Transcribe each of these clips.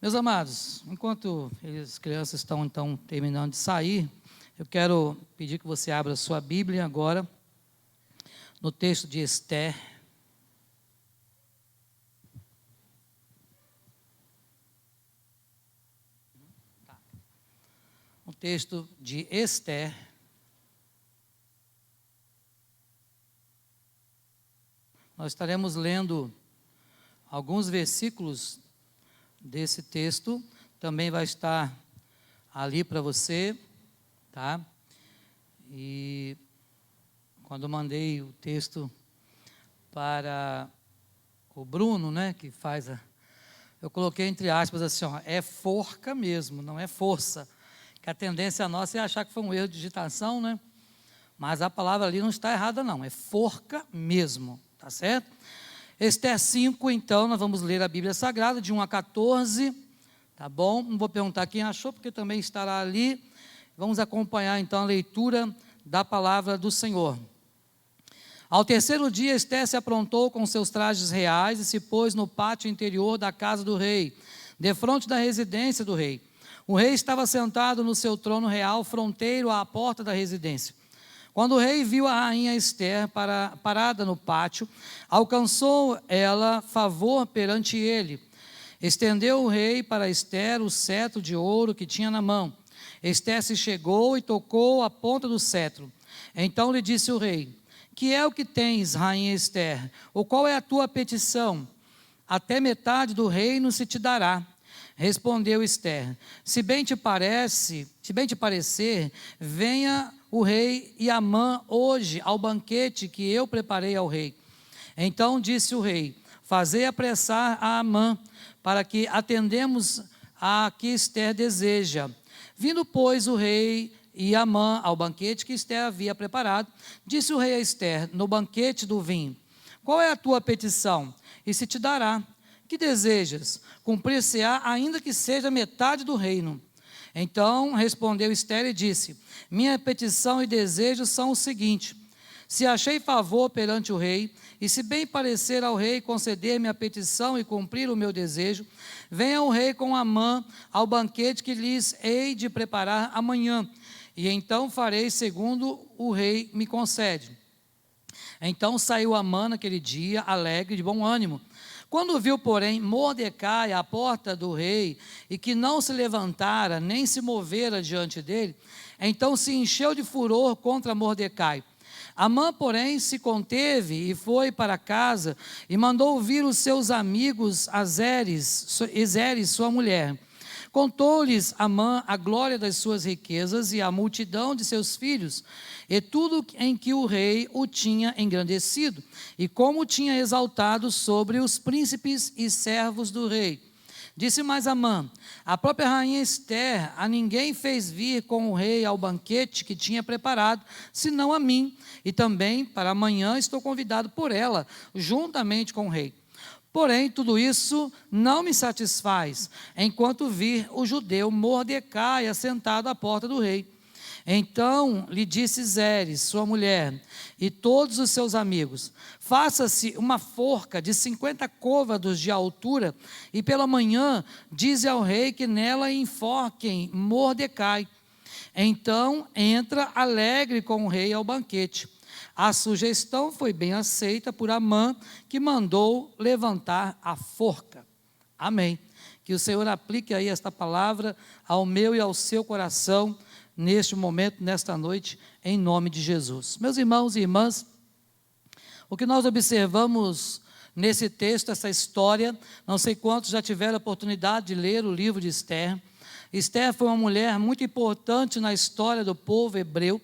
Meus amados, enquanto as crianças estão então terminando de sair, eu quero pedir que você abra a sua Bíblia agora, no texto de Esther. O texto de Esther. Nós estaremos lendo alguns versículos desse texto, também vai estar ali para você, tá? E quando eu mandei o texto para o Bruno, né, que faz eu coloquei entre aspas assim, ó, é forca mesmo, não é força, que a tendência nossa é achar que foi um erro de digitação, né? Mas a palavra ali não está errada não, é forca mesmo, tá certo? Esther 5, então, nós vamos ler a Bíblia Sagrada, de 1 a 14, tá bom? Não vou perguntar quem achou, porque também estará ali. Vamos acompanhar, então, a leitura da palavra do Senhor. Ao terceiro dia, Esther se aprontou com seus trajes reais e se pôs no pátio interior da casa do rei, defronte da residência do rei. O rei estava sentado no seu trono real, fronteiro à porta da residência. Quando o rei viu a rainha Esther parada no pátio, alcançou ela favor perante ele. Estendeu o rei para Esther o cetro de ouro que tinha na mão. Esther se chegou e tocou a ponta do cetro. Então lhe disse o rei: que é o que tens, rainha Esther? Ou qual é a tua petição? Até metade do reino se te dará. Respondeu Esther: se bem te parecer, venha o rei e Amã hoje ao banquete que eu preparei ao rei. Então disse o rei: fazei apressar a Amã, para que atendemos a que Esther deseja. Vindo, pois, o rei e Amã ao banquete que Esther havia preparado, disse o rei a Esther, no banquete do vinho: qual é a tua petição? E se te dará. Que desejas? Cumprir-se-á, ainda que seja metade do reino. Então respondeu Esther e disse: minha petição e desejo são o seguinte: se achei favor perante o rei, e se bem parecer ao rei conceder-me a petição e cumprir o meu desejo, venha o rei com Amã ao banquete que lhes hei de preparar amanhã, e então farei segundo o rei me concede. Então saiu Amã naquele dia, alegre, de bom ânimo. Quando viu, porém, Mordecai à porta do rei, e que não se levantara, nem se movera diante dele, então se encheu de furor contra Mordecai. Amã, porém, se conteve e foi para casa, e mandou vir os seus amigos a Zeres, sua mulher. Contou-lhes Amã a glória das suas riquezas e a multidão de seus filhos, e tudo em que o rei o tinha engrandecido, e como o tinha exaltado sobre os príncipes e servos do rei. Disse mais Amã: a própria rainha Esther a ninguém fez vir com o rei ao banquete que tinha preparado, senão a mim, e também para amanhã estou convidado por ela, juntamente com o rei. Porém, tudo isso não me satisfaz, enquanto vir o judeu Mordecai assentado à porta do rei. Então lhe disse Zeres, sua mulher, e todos os seus amigos: faça-se uma forca de 50 côvados de altura, e pela manhã dize ao rei que nela enforquem Mordecai. Então entra alegre com o rei ao banquete. A sugestão foi bem aceita por Amã, que mandou levantar a forca. Amém. Que o Senhor aplique aí esta palavra ao meu e ao seu coração, neste momento, nesta noite, em nome de Jesus. Meus irmãos e irmãs, o que nós observamos nesse texto, essa história, não sei quantos já tiveram a oportunidade de ler o livro de Esther. Esther foi uma mulher muito importante na história do povo hebreu.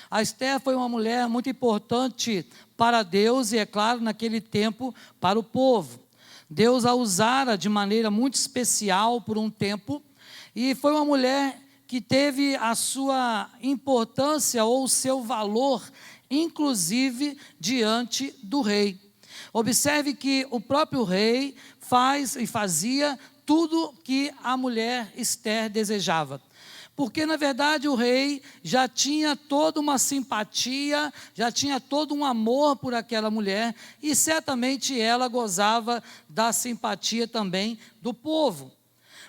A Esther foi uma mulher muito importante para Deus e, é claro, naquele tempo, para o povo. Deus a usara de maneira muito especial por um tempo, e foi uma mulher que teve a sua importância ou o seu valor, inclusive diante do rei. Observe que o próprio rei faz e fazia tudo que a mulher Esther desejava. Porque, na verdade, o rei já tinha toda uma simpatia, já tinha todo um amor por aquela mulher, e certamente ela gozava da simpatia também do povo.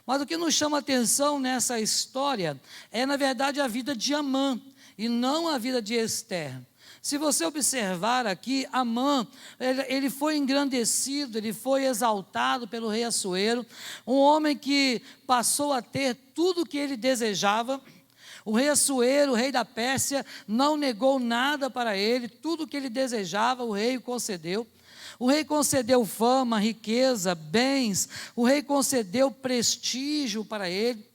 Mas o que nos chama a atenção nessa história é, na verdade, a vida de Amã, e não a vida de Ester. Se você observar aqui, Amã, ele foi engrandecido, ele foi exaltado pelo rei Assuero, um homem que passou a ter tudo o que ele desejava. O rei Assuero, o rei da Pérsia, não negou nada para ele, tudo o que ele desejava, o rei o concedeu. O rei concedeu fama, riqueza, bens, o rei concedeu prestígio para ele.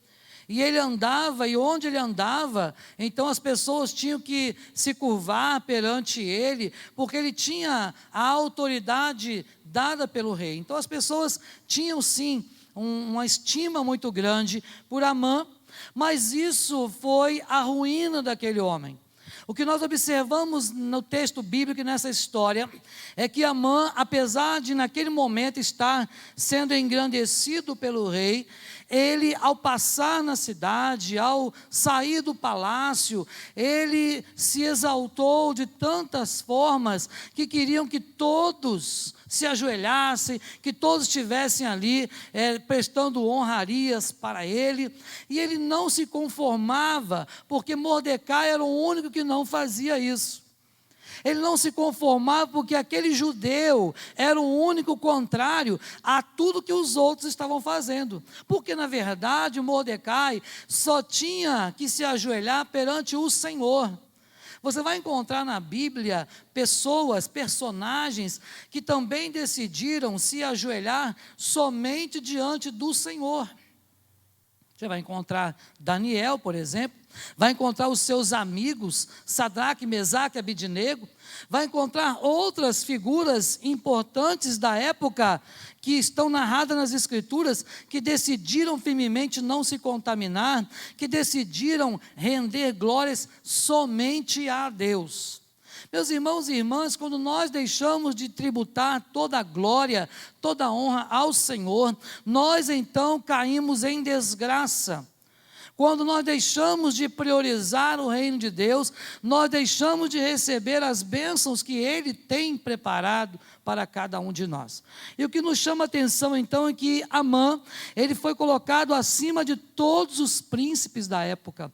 E ele andava, e onde ele andava, então as pessoas tinham que se curvar perante ele, porque ele tinha a autoridade dada pelo rei. Então as pessoas tinham sim uma estima muito grande por Amã, mas isso foi a ruína daquele homem. O que nós observamos no texto bíblico, nessa história, é que Amã, apesar de naquele momento estar sendo engrandecido pelo rei, ele, ao passar na cidade, ao sair do palácio, ele se exaltou de tantas formas que queriam que todos se ajoelhassem, que todos estivessem ali prestando honrarias para ele, e ele não se conformava, porque Mordecai era o único que não fazia isso. Ele não se conformava porque aquele judeu era o único contrário a tudo que os outros estavam fazendo. Porque, na verdade, Mordecai só tinha que se ajoelhar perante o Senhor. Você vai encontrar na Bíblia personagens que também decidiram se ajoelhar somente diante do Senhor. Você vai encontrar Daniel, por exemplo, vai encontrar os seus amigos, Sadraque, Mesaque e Abidnego, vai encontrar outras figuras importantes da época que estão narradas nas Escrituras, que decidiram firmemente não se contaminar, que decidiram render glórias somente a Deus. Meus irmãos e irmãs, quando nós deixamos de tributar toda a glória, toda a honra ao Senhor, nós então caímos em desgraça. Quando nós deixamos de priorizar o reino de Deus, nós deixamos de receber as bênçãos que Ele tem preparado para cada um de nós. E o que nos chama a atenção então é que Amã, ele foi colocado acima de todos os príncipes da época.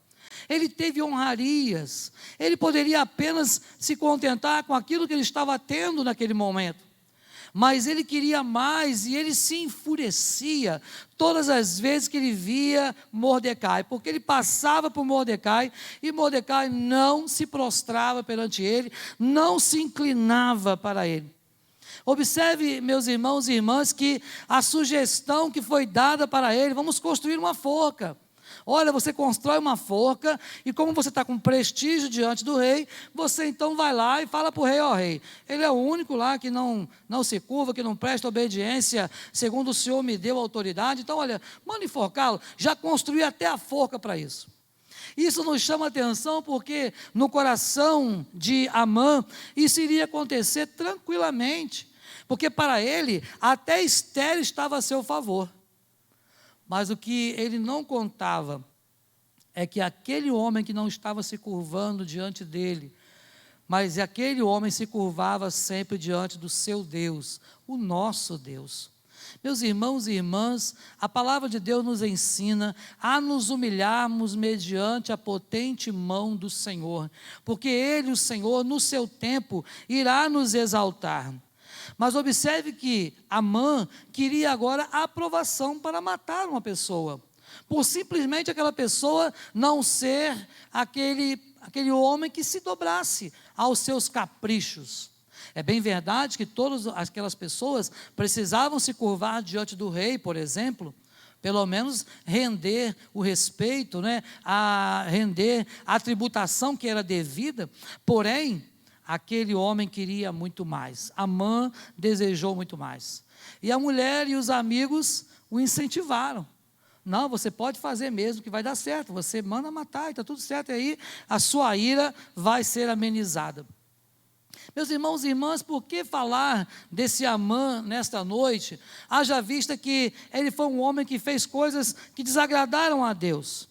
Ele teve honrarias, ele poderia apenas se contentar com aquilo que ele estava tendo naquele momento. Mas ele queria mais e ele se enfurecia todas as vezes que ele via Mordecai, porque ele passava por Mordecai e Mordecai não se prostrava perante ele, não se inclinava para ele. Observe, meus irmãos e irmãs, que a sugestão que foi dada para ele: vamos construir uma forca. Olha, você constrói uma forca, e como você está com prestígio diante do rei, você então vai lá e fala para o rei: ó rei, ele é o único lá que não se curva, que não presta obediência, segundo o Senhor me deu autoridade, então olha, manda enforcá-lo. Já construí até a forca para isso. Isso nos chama a atenção porque no coração de Amã, isso iria acontecer tranquilamente, porque para ele, até Ester estava a seu favor. Mas o que ele não contava é que aquele homem que não estava se curvando diante dele, mas aquele homem se curvava sempre diante do seu Deus, o nosso Deus. Meus irmãos e irmãs, a palavra de Deus nos ensina a nos humilharmos mediante a potente mão do Senhor, porque Ele, o Senhor, no seu tempo, irá nos exaltar. Mas observe que Amã queria agora a aprovação para matar uma pessoa, por simplesmente aquela pessoa não ser aquele homem que se dobrasse aos seus caprichos. É bem verdade que todas aquelas pessoas precisavam se curvar diante do rei, por exemplo, pelo menos render o respeito, render a tributação que era devida, porém, aquele homem queria muito mais. Amã desejou muito mais. E a mulher e os amigos o incentivaram. Não, você pode fazer mesmo, que vai dar certo. Você manda matar e está tudo certo. E aí a sua ira vai ser amenizada. Meus irmãos e irmãs, por que falar desse Amã nesta noite? Haja vista que ele foi um homem que fez coisas que desagradaram a Deus.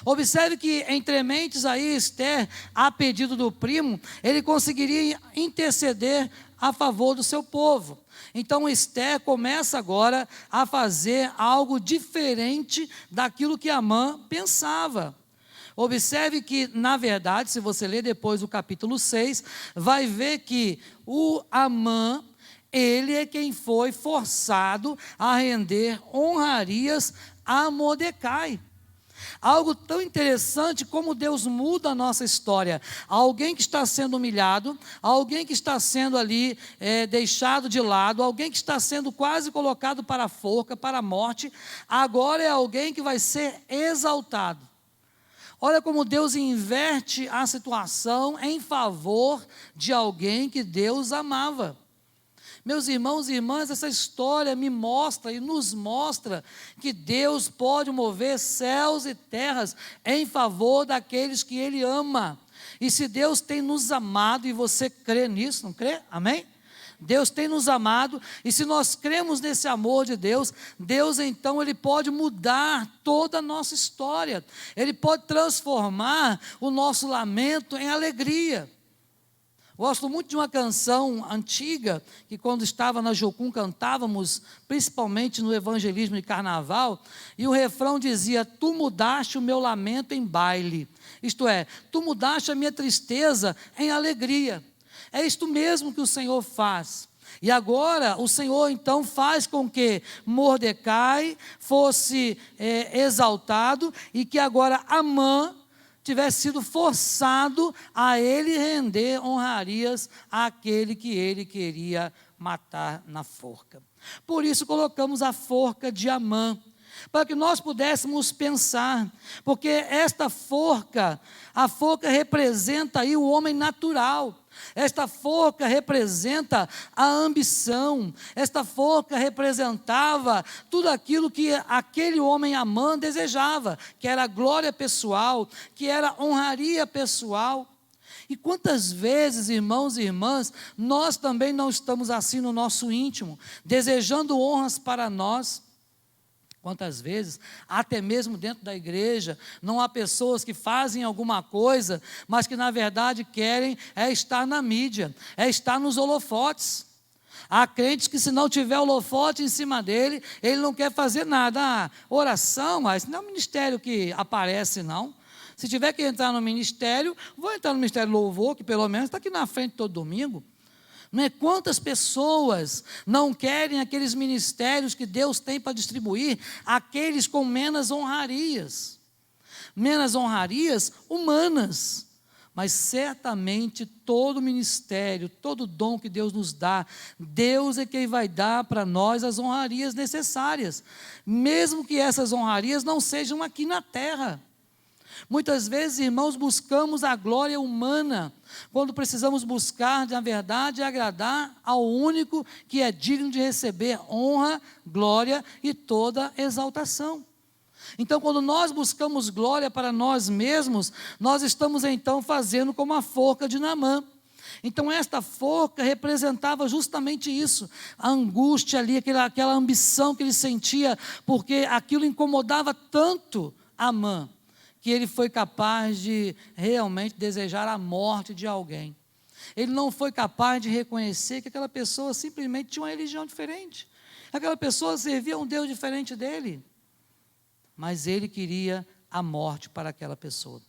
Observe que entre mentes aí Ester, a pedido do primo, ele conseguiria interceder a favor do seu povo. Então Esther começa agora a fazer algo diferente daquilo que Amã pensava. Observe que, na verdade, se você ler depois o capítulo 6, vai ver que o Amã, ele é quem foi forçado a render honrarias a Mordecai. Algo tão interessante como Deus muda a nossa história. Alguém que está sendo humilhado, alguém que está sendo ali deixado de lado, alguém que está sendo quase colocado para a forca, para a morte, agora é alguém que vai ser exaltado. Olha como Deus inverte a situação em favor de alguém que Deus amava. Meus irmãos e irmãs, essa história me mostra e nos mostra que Deus pode mover céus e terras em favor daqueles que Ele ama. E se Deus tem nos amado, e você crê nisso, não crê? Amém? Deus tem nos amado, e se nós cremos nesse amor de Deus, Deus então Ele pode mudar toda a nossa história. Ele pode transformar o nosso lamento em alegria. Gosto muito de uma canção antiga, que quando estava na Jocum cantávamos, principalmente no evangelismo de carnaval, e o refrão dizia: tu mudaste o meu lamento em baile, isto é, tu mudaste a minha tristeza em alegria. É isto mesmo que o Senhor faz. E agora o Senhor então faz com que Mordecai fosse exaltado, e que agora Amã tivesse sido forçado a ele render honrarias àquele que ele queria matar na forca. Por isso colocamos a forca de Amã, para que nós pudéssemos pensar, porque esta forca, a forca representa aí o homem natural. Esta forca representa a ambição, esta forca representava tudo aquilo que aquele homem Amã desejava, que era glória pessoal, que era honraria pessoal. E quantas vezes, irmãos e irmãs, nós também não estamos assim no nosso íntimo, desejando honras para nós? Quantas vezes, até mesmo dentro da igreja, não há pessoas que fazem alguma coisa, mas que na verdade querem estar na mídia, estar nos holofotes. Há crentes que se não tiver holofote em cima dele, ele não quer fazer nada. Oração, mas não é um ministério que aparece não. Se tiver que entrar no ministério, vou entrar no ministério louvor, que pelo menos está aqui na frente todo domingo. Não é? Quantas pessoas não querem aqueles ministérios que Deus tem para distribuir, aqueles com menos honrarias humanas, mas certamente todo ministério, todo dom que Deus nos dá, Deus é quem vai dar para nós as honrarias necessárias, mesmo que essas honrarias não sejam aqui na terra. Muitas vezes, irmãos, buscamos a glória humana, quando precisamos buscar, na verdade, agradar ao único que é digno de receber honra, glória e toda exaltação. Então, quando nós buscamos glória para nós mesmos, nós estamos então fazendo como a forca de Naamã. Então esta forca representava justamente isso, a angústia ali, aquela ambição que ele sentia, porque aquilo incomodava tanto Amã, que ele foi capaz de realmente desejar a morte de alguém. Ele não foi capaz de reconhecer que aquela pessoa simplesmente tinha uma religião diferente, aquela pessoa servia a um Deus diferente dele, mas ele queria a morte para aquela pessoa.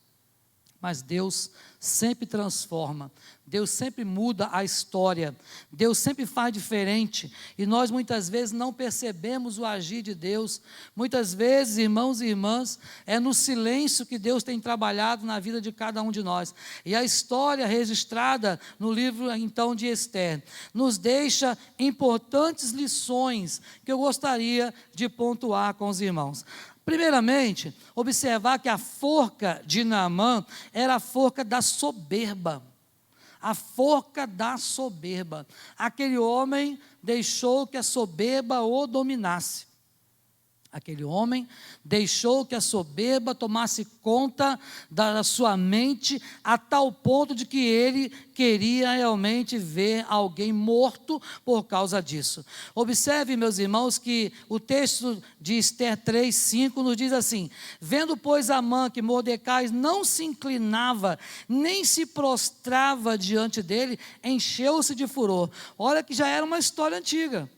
Mas Deus sempre transforma, Deus sempre muda a história, Deus sempre faz diferente, e nós muitas vezes não percebemos o agir de Deus. Muitas vezes, irmãos e irmãs, é no silêncio que Deus tem trabalhado na vida de cada um de nós. E a história registrada no livro então de Esther nos deixa importantes lições que eu gostaria de pontuar com os irmãos. Primeiramente, observar que a forca de Naamã era a forca da soberba. A forca da soberba. Aquele homem deixou que a soberba o dominasse. Aquele homem deixou que a soberba tomasse conta da sua mente a tal ponto de que ele queria realmente ver alguém morto por causa disso. Observe, meus irmãos, que o texto de Esther 3:5 nos diz assim: vendo, pois, Amã que Mordecai não se inclinava, nem se prostrava diante dele, encheu-se de furor. Olha que já era uma história antiga.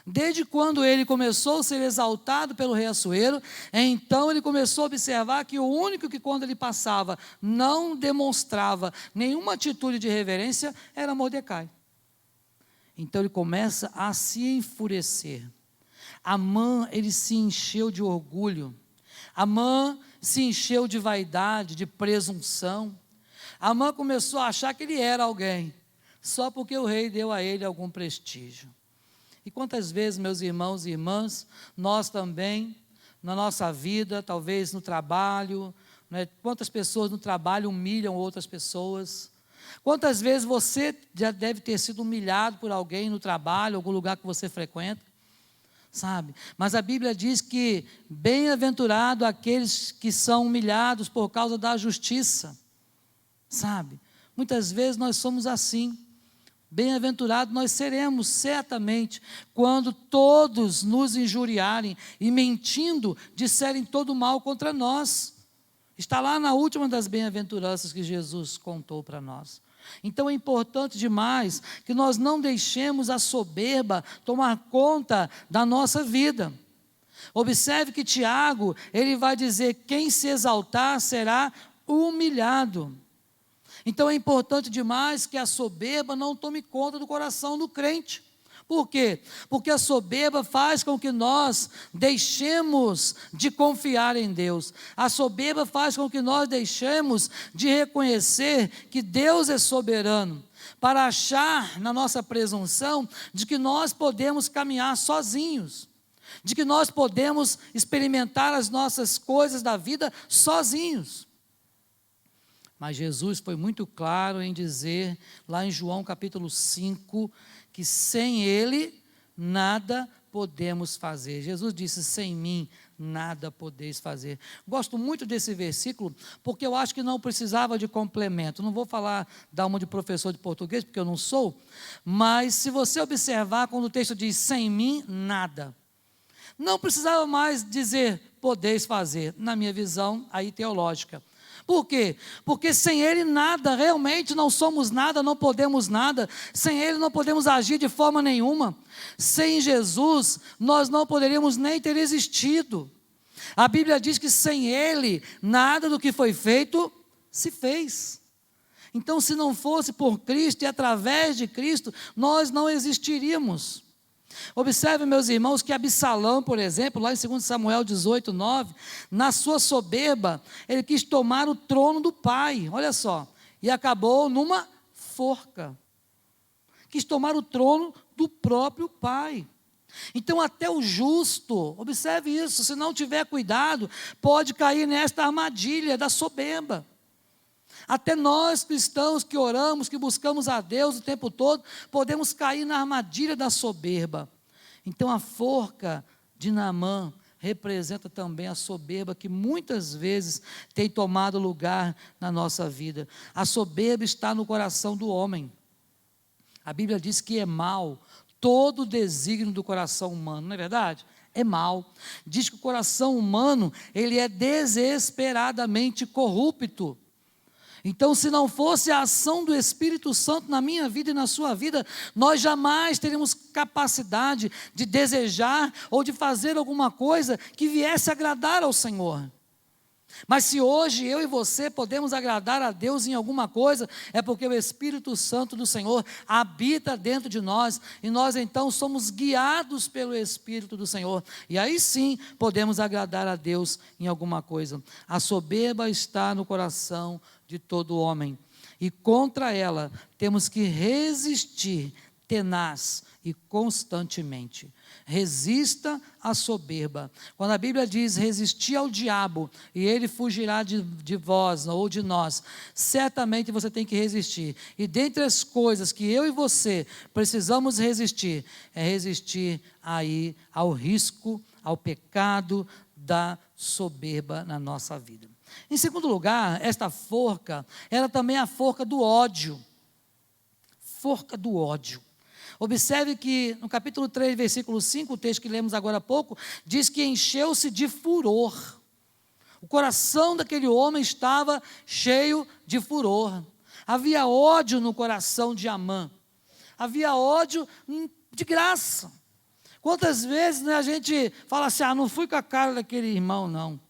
Desde quando ele começou a ser exaltado pelo rei Assuero, então ele começou a observar que o único que, quando ele passava, não demonstrava nenhuma atitude de reverência era Mordecai. Então ele começa a se enfurecer. Amã, ele se encheu de orgulho. Amã se encheu de vaidade, de presunção. Amã começou a achar que ele era alguém, só porque o rei deu a ele algum prestígio. E quantas vezes, meus irmãos e irmãs, nós também, na nossa vida, talvez no trabalho, né, quantas pessoas no trabalho humilham outras pessoas? Quantas vezes você já deve ter sido humilhado por alguém no trabalho, algum lugar que você frequenta? Sabe? Mas a Bíblia diz que bem-aventurado aqueles que são humilhados por causa da justiça. Sabe? Muitas vezes nós somos assim. Bem-aventurados nós seremos, certamente, quando todos nos injuriarem e mentindo disserem todo mal contra nós. Está lá na última das bem-aventuranças que Jesus contou para nós. Então é importante demais que nós não deixemos a soberba tomar conta da nossa vida. Observe que Tiago, ele vai dizer: quem se exaltar será humilhado. Então é importante demais que a soberba não tome conta do coração do crente. Por quê? Porque a soberba faz com que nós deixemos de confiar em Deus. A soberba faz com que nós deixemos de reconhecer que Deus é soberano, para achar na nossa presunção de que nós podemos caminhar sozinhos, de que nós podemos experimentar as nossas coisas da vida sozinhos. Mas Jesus foi muito claro em dizer, lá em João capítulo 5, que sem Ele nada podemos fazer. Jesus disse: sem mim nada podeis fazer. Gosto muito desse versículo, porque eu acho que não precisava de complemento. Não vou falar da alma de professor de português, porque eu não sou, mas se você observar, quando o texto diz sem mim nada, não precisava mais dizer podeis fazer, na minha visão aí teológica. Por quê? Porque sem Ele nada, realmente não somos nada, não podemos nada, sem Ele não podemos agir de forma nenhuma. Sem Jesus, nós não poderíamos nem ter existido. A Bíblia diz que sem Ele, nada do que foi feito se fez. Então, se não fosse por Cristo e através de Cristo, nós não existiríamos. Observe, meus irmãos, que Absalão, por exemplo, lá em 2 Samuel 18:9, na sua soberba, ele quis tomar o trono do pai, olha só, e acabou numa forca. Quis tomar o trono do próprio pai. Então até o justo, observe isso, se não tiver cuidado, pode cair nesta armadilha da soberba. Até nós cristãos que oramos, que buscamos a Deus o tempo todo, podemos cair na armadilha da soberba. Então a forca de Naamã representa também a soberba que muitas vezes tem tomado lugar na nossa vida. A soberba está no coração do homem. A Bíblia diz que é mal todo o desígnio do coração humano, não é verdade? É mal. Diz que o coração humano, ele é desesperadamente corrupto. Então, se não fosse a ação do Espírito Santo na minha vida e na sua vida, nós jamais teríamos capacidade de desejar ou de fazer alguma coisa que viesse agradar ao Senhor. Mas se hoje eu e você podemos agradar a Deus em alguma coisa, é porque o Espírito Santo do Senhor habita dentro de nós, e nós então somos guiados pelo Espírito do Senhor, e aí sim podemos agradar a Deus em alguma coisa. A soberba está no coração de todo homem, e contra ela temos que resistir tenaz e constantemente. Resista à soberba. Quando a Bíblia diz resistir ao diabo e ele fugirá de vós ou de nós, certamente você tem que resistir. E dentre as coisas que eu e você precisamos resistir, é resistir aí ao risco, ao pecado da soberba na nossa vida. Em segundo lugar, esta forca era também a forca do ódio. Forca do ódio. Observe que no capítulo 3, versículo 5, o texto que lemos agora há pouco, diz que encheu-se de furor. O coração daquele homem estava cheio de furor. Havia ódio no coração de Amã. Havia ódio de graça. Quantas vezes, né, a gente fala assim, não fui com a cara daquele irmão, não.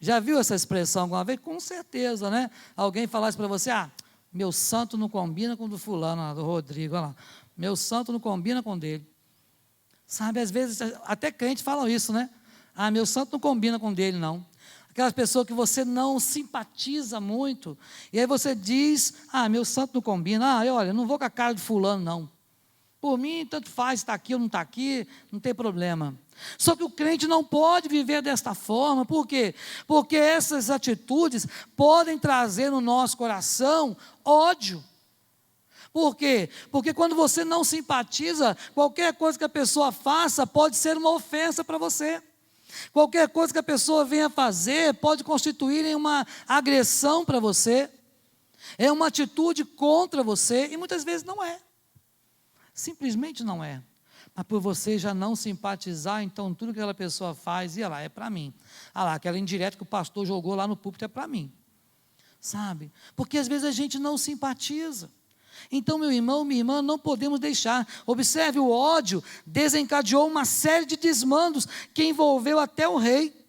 Já viu essa expressão alguma vez? Com certeza, né? Alguém falasse para você, meu santo não combina com o do fulano, do Rodrigo, olha lá. Meu santo não combina com o dele. Sabe, às vezes, até crentes falam isso, né? Meu santo não combina com o dele, não. Aquelas pessoas que você não simpatiza muito, e aí você diz, meu santo não combina, olha, não vou com a cara de fulano, não. Por mim, tanto faz, está aqui ou não está aqui, não tem problema. Só que o crente não pode viver desta forma, por quê? Porque essas atitudes podem trazer no nosso coração ódio. Por quê? Porque quando você não simpatiza, qualquer coisa que a pessoa faça pode ser uma ofensa para você. Qualquer coisa que a pessoa venha fazer pode constituir em uma agressão para você. É uma atitude contra você e muitas vezes não é. Simplesmente não é. Mas por você já não simpatizar, então tudo que aquela pessoa faz, e lá, é para mim. Aquela indireta que o pastor jogou lá no púlpito é para mim. Sabe? Porque às vezes a gente não simpatiza. Então, meu irmão, minha irmã, não podemos deixar. Observe, o ódio desencadeou uma série de desmandos que envolveu até o rei.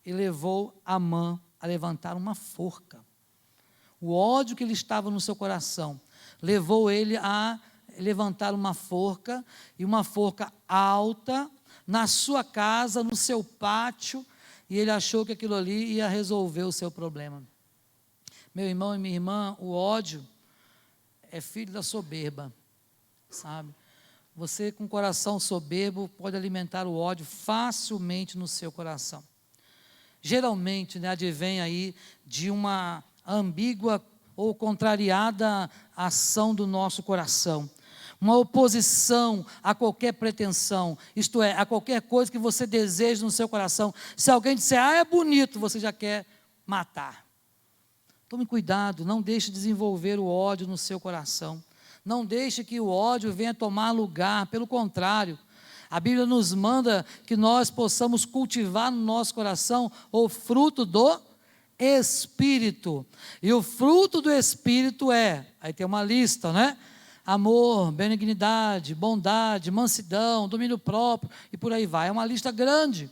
E levou Amã a levantar uma forca. O ódio que ele estava no seu coração levou ele a levantar uma forca, e uma forca alta, na sua casa, no seu pátio, e ele achou que aquilo ali ia resolver o seu problema. Meu irmão e minha irmã, o ódio é filho da soberba, sabe? Você com coração soberbo pode alimentar o ódio facilmente no seu coração. Geralmente, advém aí de uma ambígua ou contrariada ação do nosso coração. Uma oposição a qualquer pretensão, isto é, a qualquer coisa que você deseja no seu coração. Se alguém disser, é bonito, você já quer matar. Tome cuidado, não deixe desenvolver o ódio no seu coração. Não deixe que o ódio venha tomar lugar, pelo contrário. A Bíblia nos manda que nós possamos cultivar no nosso coração o fruto do Espírito. E o fruto do Espírito aí tem uma lista, né? Amor, benignidade, bondade, mansidão, domínio próprio e por aí vai. É uma lista grande,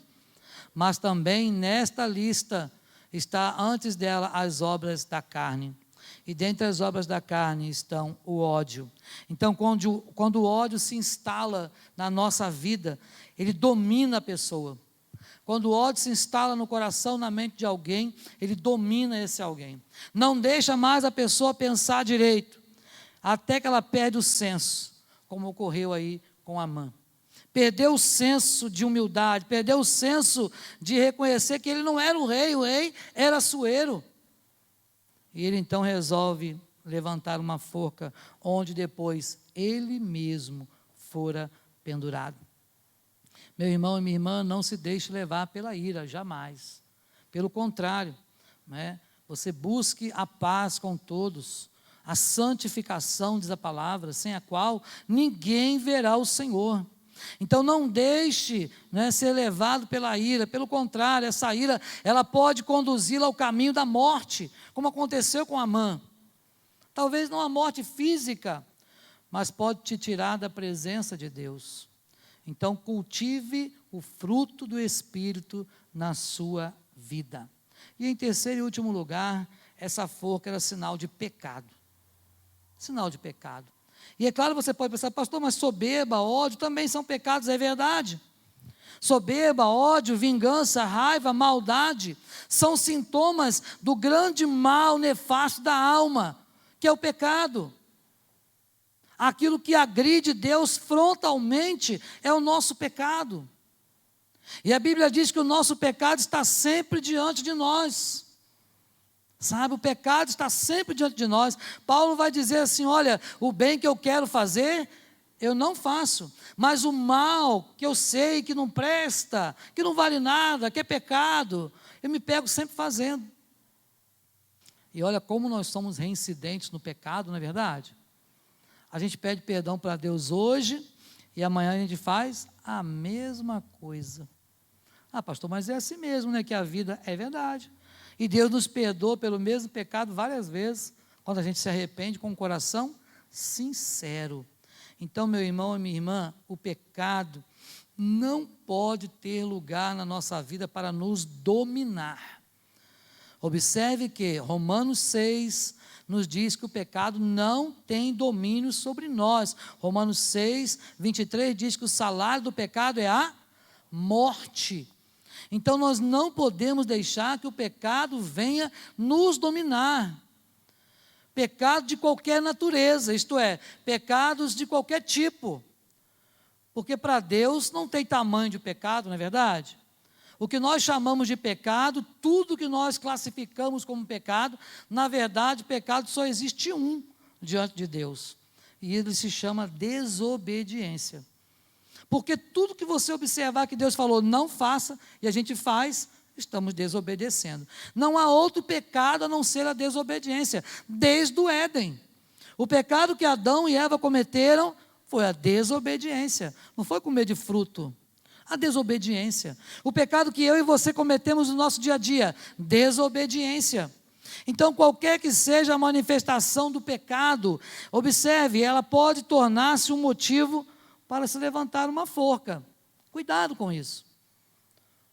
mas também nesta lista está antes dela as obras da carne. E dentre as obras da carne estão o ódio. Então, quando o ódio se instala na nossa vida, ele domina a pessoa. Quando o ódio se instala no coração, na mente de alguém, ele domina esse alguém. Não deixa mais a pessoa pensar direito, até que ela perde o senso, como ocorreu aí com Amã. Perdeu o senso de humildade, perdeu o senso de reconhecer que ele não era o rei era Assuero. E ele então resolve levantar uma forca, onde depois ele mesmo fora pendurado. Meu irmão e minha irmã, não se deixe levar pela ira, jamais. Pelo contrário, você busque a paz com todos, a santificação, diz a palavra, sem a qual ninguém verá o Senhor. Então não deixe ser levado pela ira, pelo contrário, essa ira ela pode conduzi-la ao caminho da morte, como aconteceu com Amã. Talvez não a morte física, mas pode te tirar da presença de Deus. Então cultive o fruto do Espírito na sua vida. E em terceiro e último lugar, essa forca era sinal de pecado. Sinal de pecado. E é claro, você pode pensar, pastor, mas soberba, ódio também são pecados, é verdade. Soberba, ódio, vingança, raiva, maldade, são sintomas do grande mal nefasto da alma, que é o pecado. Aquilo que agride Deus frontalmente é o nosso pecado. E a Bíblia diz que o nosso pecado está sempre diante de nós. Sabe, o pecado está sempre diante de nós. Paulo vai dizer assim, olha, o bem que eu quero fazer, eu não faço, mas o mal que eu sei que não presta, que não vale nada, que é pecado, eu me pego sempre fazendo. E olha como nós somos reincidentes no pecado, não é verdade? A gente pede perdão para Deus hoje e amanhã a gente faz a mesma coisa. Ah, pastor, mas é assim mesmo, né, que a vida é verdade. E Deus nos perdoa pelo mesmo pecado várias vezes, quando a gente se arrepende com o coração sincero. Então, meu irmão e minha irmã, o pecado não pode ter lugar na nossa vida para nos dominar. Observe que Romanos 6 nos diz que o pecado não tem domínio sobre nós. Romanos 6, 23 diz que o salário do pecado é a morte. Então nós não podemos deixar que o pecado venha nos dominar. Pecado de qualquer natureza, isto é, pecados de qualquer tipo. Porque para Deus não tem tamanho de pecado, não é verdade? O que nós chamamos de pecado, tudo que nós classificamos como pecado, na verdade, pecado só existe um diante de Deus. E ele se chama desobediência. Porque tudo que você observar que Deus falou, não faça, e a gente faz, estamos desobedecendo. Não há outro pecado a não ser a desobediência, desde o Éden. O pecado que Adão e Eva cometeram foi a desobediência, não foi comer de fruto. A desobediência. O pecado que eu e você cometemos no nosso dia a dia, desobediência. Então, qualquer que seja a manifestação do pecado, observe, ela pode tornar-se um motivo para se levantar uma forca. Cuidado com isso.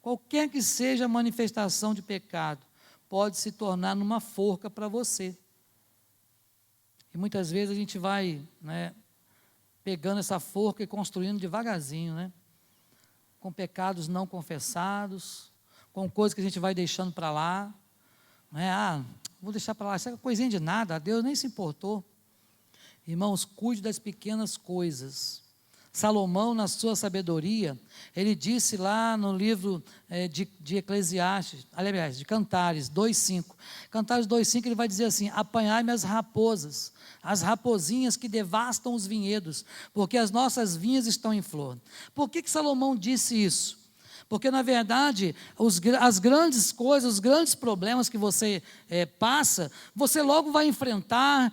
Qualquer que seja a manifestação de pecado, pode se tornar numa forca para você. E muitas vezes a gente vai, pegando essa forca e construindo devagarzinho, com pecados não confessados, com coisas que a gente vai deixando para lá, vou deixar para lá, isso é coisinha de nada, Deus nem se importou. Irmãos, cuide das pequenas coisas. Salomão, na sua sabedoria, ele disse lá no livro de Eclesiastes, aliás, de Cantares 2,5. Cantares 2,5 ele vai dizer assim: apanhai-me as raposas, as raposinhas que devastam os vinhedos, porque as nossas vinhas estão em flor. Por que Salomão disse isso? Porque, na verdade, as grandes coisas, os grandes problemas que você passa, você logo vai enfrentar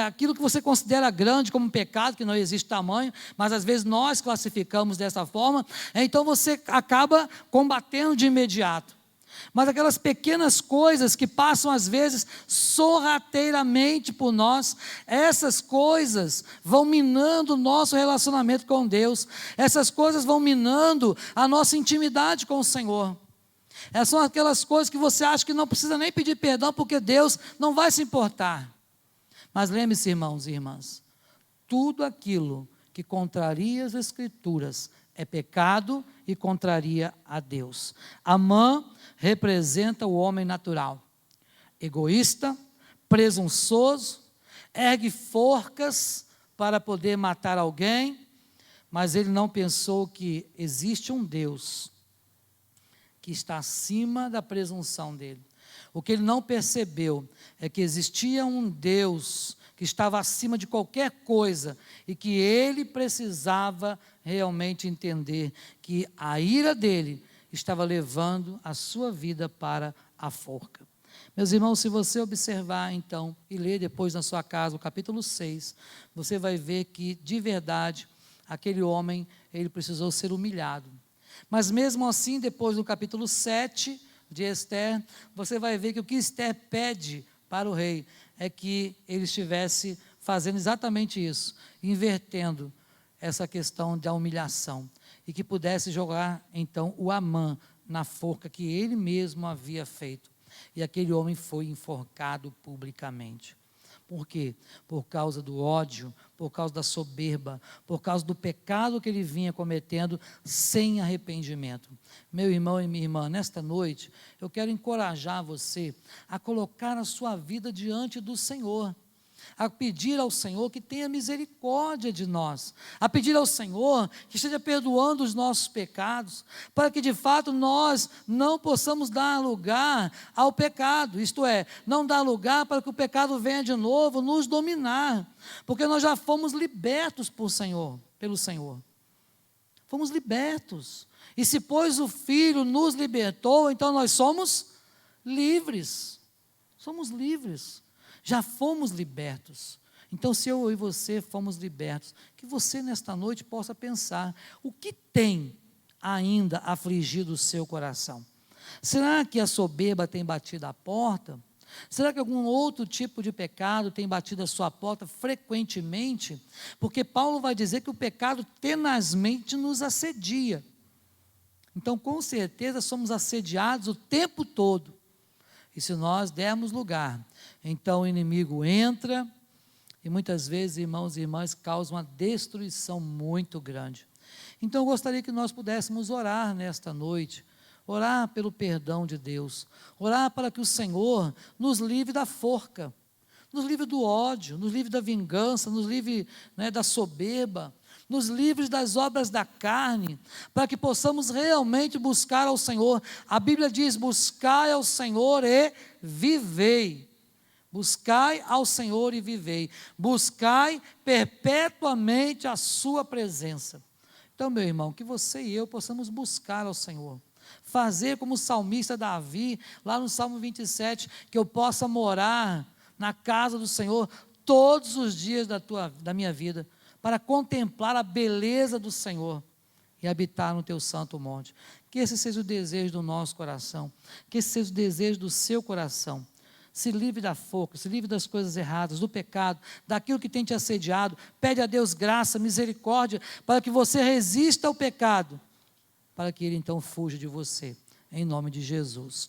aquilo que você considera grande como pecado, que não existe tamanho, mas às vezes nós classificamos dessa forma, então você acaba combatendo de imediato. Mas aquelas pequenas coisas que passam às vezes sorrateiramente por nós, essas coisas vão minando o nosso relacionamento com Deus, essas coisas vão minando a nossa intimidade com o Senhor. Essas são aquelas coisas que você acha que não precisa nem pedir perdão, porque Deus não vai se importar. Mas lembre-se, irmãos e irmãs, tudo aquilo que contraria as Escrituras é pecado e contraria a Deus. Amã representa o homem natural, egoísta, presunçoso, ergue forcas para poder matar alguém, mas ele não pensou que existe um Deus que está acima da presunção dele. O que ele não percebeu é que existia um Deus que estava acima de qualquer coisa e que ele precisava realmente entender que a ira dele estava levando a sua vida para a forca. Meus irmãos, se você observar então e ler depois na sua casa o capítulo 6, você vai ver que de verdade aquele homem, ele precisou ser humilhado. Mas mesmo assim, depois do capítulo 7 de Esther, você vai ver que o que Esther pede para o rei é que ele estivesse fazendo exatamente isso, invertendo essa questão da humilhação, e que pudesse jogar então o Amã na forca que ele mesmo havia feito. E aquele homem foi enforcado publicamente. Por quê? Por causa do ódio, por causa da soberba, por causa do pecado que ele vinha cometendo sem arrependimento. Meu irmão e minha irmã, nesta noite, eu quero encorajar você a colocar a sua vida diante do Senhor, a pedir ao Senhor que tenha misericórdia de nós, a pedir ao Senhor que esteja perdoando os nossos pecados, para que de fato nós não possamos dar lugar ao pecado, isto é, não dar lugar para que o pecado venha de novo nos dominar, porque nós já fomos libertos por Senhor. pelo Senhor. Fomos libertos. E se, pois, o Filho nos libertou, então nós somos livres. Somos livres. Já fomos libertos. Então, se eu e você fomos libertos, que você nesta noite possa pensar, o que tem ainda afligido o seu coração? Será que a soberba tem batido a porta? Será que algum outro tipo de pecado tem batido a sua porta frequentemente? Porque Paulo vai dizer que o pecado tenazmente nos assedia. Então, com certeza, somos assediados o tempo todo. E se nós dermos lugar, então o inimigo entra e muitas vezes, irmãos e irmãs, causa uma destruição muito grande. Então, eu gostaria que nós pudéssemos orar nesta noite, orar pelo perdão de Deus, orar para que o Senhor nos livre da forca, nos livre do ódio, nos livre da vingança, nos livre, da soberba, nos livre das obras da carne, para que possamos realmente buscar ao Senhor. A Bíblia diz: buscai ao Senhor e vivei. Buscai ao Senhor e vivei. Buscai perpetuamente a sua presença. Então, meu irmão, que você e eu possamos buscar ao Senhor. Fazer como o salmista Davi, lá no Salmo 27, que eu possa morar na casa do Senhor todos os dias da minha vida, para contemplar a beleza do Senhor e habitar no teu santo monte. Que esse seja o desejo do nosso coração, que esse seja o desejo do seu coração. Se livre da forca, se livre das coisas erradas, do pecado, daquilo que tem te assediado. Pede a Deus graça, misericórdia, para que você resista ao pecado, para que ele então fuja de você, em nome de Jesus.